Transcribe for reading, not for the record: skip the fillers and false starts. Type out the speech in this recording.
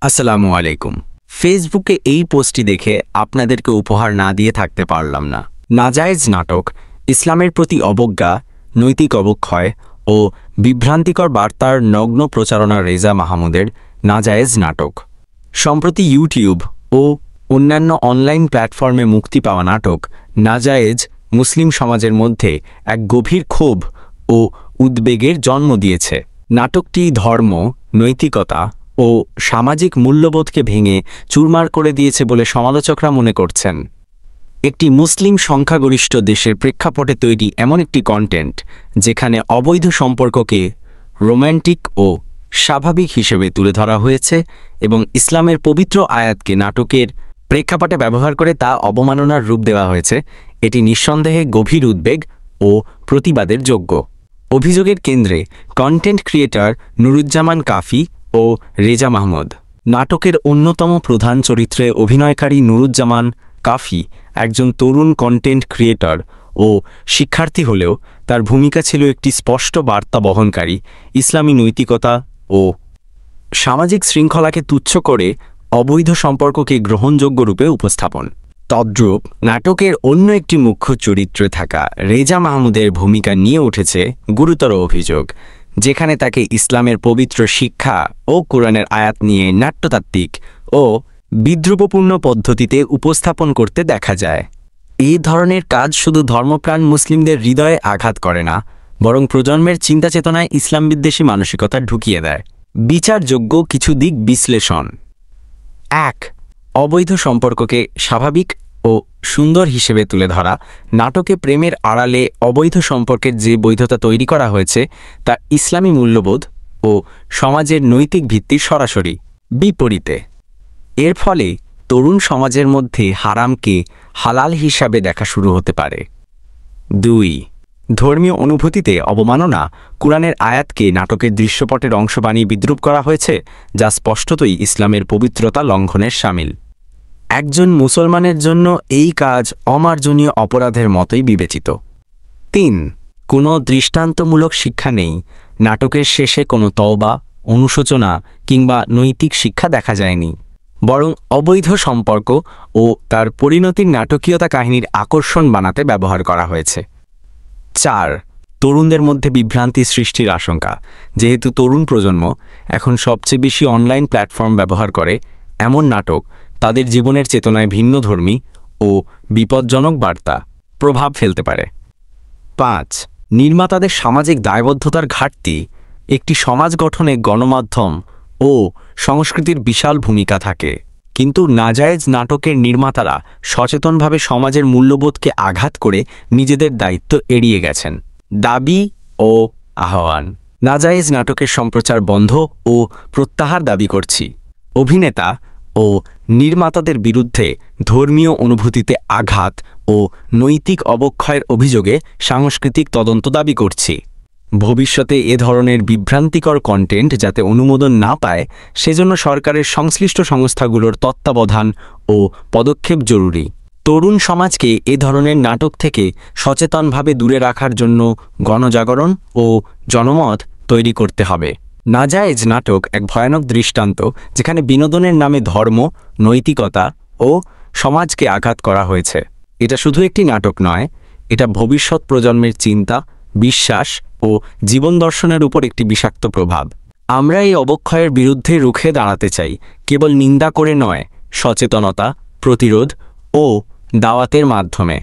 আসসালামু আলাইকুম। ফেসবুকে এই পোস্টটি দেখে আপনাদেরকে উপহার না দিয়ে থাকতে পারলাম না। নাজায়েজ নাটক, ইসলামের প্রতি অবজ্ঞা, নৈতিক অবক্ষয় ও বিভ্রান্তিকর বার্তার নগ্ন প্রচারণা রেজা মাহমুদের নাজায়েজ নাটক। সম্প্রতি ইউটিউব ও অন্যান্য অনলাইন প্ল্যাটফর্মে মুক্তি পাওয়া নাটক নাজায়েজ মুসলিম সমাজের মধ্যে এক গভীর ক্ষোভ ও উদ্বেগের জন্ম দিয়েছে। নাটকটি ধর্ম, নৈতিকতা ও সামাজিক মূল্যবোধকে ভেঙে চুরমার করে দিয়েছে বলে সমালোচকরা মনে করছেন। একটি মুসলিম সংখ্যাগরিষ্ঠ দেশের প্রেক্ষাপটে তৈরি এমন একটি কন্টেন্ট যেখানে অবৈধ সম্পর্ককে রোম্যান্টিক ও স্বাভাবিক হিসেবে তুলে ধরা হয়েছে এবং ইসলামের পবিত্র আয়াতকে নাটকের প্রেক্ষাপটে ব্যবহার করে তা অবমাননার রূপ দেওয়া হয়েছে, এটি নিঃসন্দেহে গভীর উদ্বেগ ও প্রতিবাদের যোগ্য। অভিযোগের কেন্দ্রে কন্টেন্ট ক্রিয়েটর নুরুজ্জামান কাফি ও রেজা মাহমুদ। নাটকের অন্যতম প্রধান চরিত্রে অভিনয়কারী নুরুজ্জামান কাফি একজন তরুণ কন্টেন্ট ক্রিয়েটর ও শিক্ষার্থী হলেও তার ভূমিকা ছিল একটি স্পষ্ট বার্তা বহনকারী, ইসলামী নৈতিকতা ও সামাজিক শৃঙ্খলাকে তুচ্ছ করে অবৈধ সম্পর্ককে গ্রহণযোগ্য রূপে উপস্থাপন। তদ্রূপ নাটকের অন্য একটি মুখ্য চরিত্রে থাকা রেজা মাহমুদের ভূমিকা নিয়ে উঠেছে গুরুতর অভিযোগ, যেখানে তাকে ইসলামের পবিত্র শিক্ষা ও কোরআনের আয়াত নিয়ে নাট্যতাত্ত্বিক ও বিদ্রুপপূর্ণ পদ্ধতিতে উপস্থাপন করতে দেখা যায়। এই ধরনের কাজ শুধু ধর্মপ্রাণ মুসলিমদের হৃদয়ে আঘাত করে না, বরং প্রজন্মের চিন্তাচেতনায় ইসলাম বিদ্বেষী মানসিকতা ঢুকিয়ে দেয়। বিচারযোগ্য কিছু দিক বিশ্লেষণ। ১. অবৈধ সম্পর্ককে স্বাভাবিক ও সুন্দর হিসেবে তুলে ধরা। নাটকে প্রেমের আড়ালে অবৈধ সম্পর্কের যে বৈধতা তৈরি করা হয়েছে তা ইসলামী মূল্যবোধ ও সমাজের নৈতিক ভিত্তির সরাসরি বিপরীতে। এর ফলে তরুণ সমাজের মধ্যে হারামকে হালাল হিসাবে দেখা শুরু হতে পারে। ২. ধর্মীয় অনুভূতিতে অবমাননা। কুরআনের আয়াতকে নাটকের দৃশ্যপটের অংশ বানিয়ে বিদ্রূপ করা হয়েছে, যা স্পষ্টতই ইসলামের পবিত্রতা লঙ্ঘনের শামিল। একজন মুসলমানের জন্য এই কাজ অমার্জনীয় অপরাধের মতোই বিবেচিত। ৩. কোনো দৃষ্টান্তমূলক শিক্ষা নেই। নাটকের শেষে কোনো তওবা, অনুশোচনা কিংবা নৈতিক শিক্ষা দেখা যায়নি, বরং অবৈধ সম্পর্ক ও তার পরিণতির নাটকীয়তা কাহিনীর আকর্ষণ বানাতে ব্যবহার করা হয়েছে। ৪. তরুণদের মধ্যে বিভ্রান্তি সৃষ্টির আশঙ্কা। যেহেতু তরুণ প্রজন্ম এখন সবচেয়ে বেশি অনলাইন প্ল্যাটফর্ম ব্যবহার করে, এমন নাটক তাদের জীবনের চেতনায় ভিন্নধর্মী ও বিপজ্জনক বার্তা প্রভাব ফেলতে পারে। ৫. নির্মাতাদের সামাজিক দায়বদ্ধতার ঘাটতি। একটি সমাজ গঠনে গণমাধ্যম ও সংস্কৃতির বিশাল ভূমিকা থাকে, কিন্তু নাজায়েজ নাটকের নির্মাতারা সচেতনভাবে সমাজের মূল্যবোধকে আঘাত করে নিজেদের দায়িত্ব এড়িয়ে গেছেন। দাবি ও আহ্বান। নাজায়েজ নাটকের সম্প্রচার বন্ধ ও প্রত্যাহার দাবি করছি। অভিনেতা ও নির্মাতাদের বিরুদ্ধে ধর্মীয় অনুভূতিতে আঘাত ও নৈতিক অবক্ষয়ের অভিযোগে সাংস্কৃতিক তদন্ত দাবি করছি। ভবিষ্যতে এ ধরনের বিভ্রান্তিকর কন্টেন্ট যাতে অনুমোদন না পায়, সেজন্য সরকারের সংশ্লিষ্ট সংস্থাগুলোর তত্ত্বাবধান ও পদক্ষেপ জরুরি। তরুণ সমাজকে এ ধরনের নাটক থেকে সচেতনভাবে দূরে রাখার জন্য গণজাগরণ ও জনমত তৈরি করতে হবে। নাজায়েজ নাটক এক ভয়ানক দৃষ্টান্ত, যেখানে বিনোদনের নামে ধর্ম, নৈতিকতা ও সমাজকে আঘাত করা হয়েছে। এটা শুধু একটি নাটক নয়, এটা ভবিষ্যৎ প্রজন্মের চিন্তা, বিশ্বাস ও জীবন দর্শনের উপর একটি বিষাক্ত প্রভাব। আমরা এই অবক্ষয়ের বিরুদ্ধে রুখে দাঁড়াতে চাই, কেবল নিন্দা করে নয়, সচেতনতা, প্রতিরোধ ও দাওয়াতের মাধ্যমে।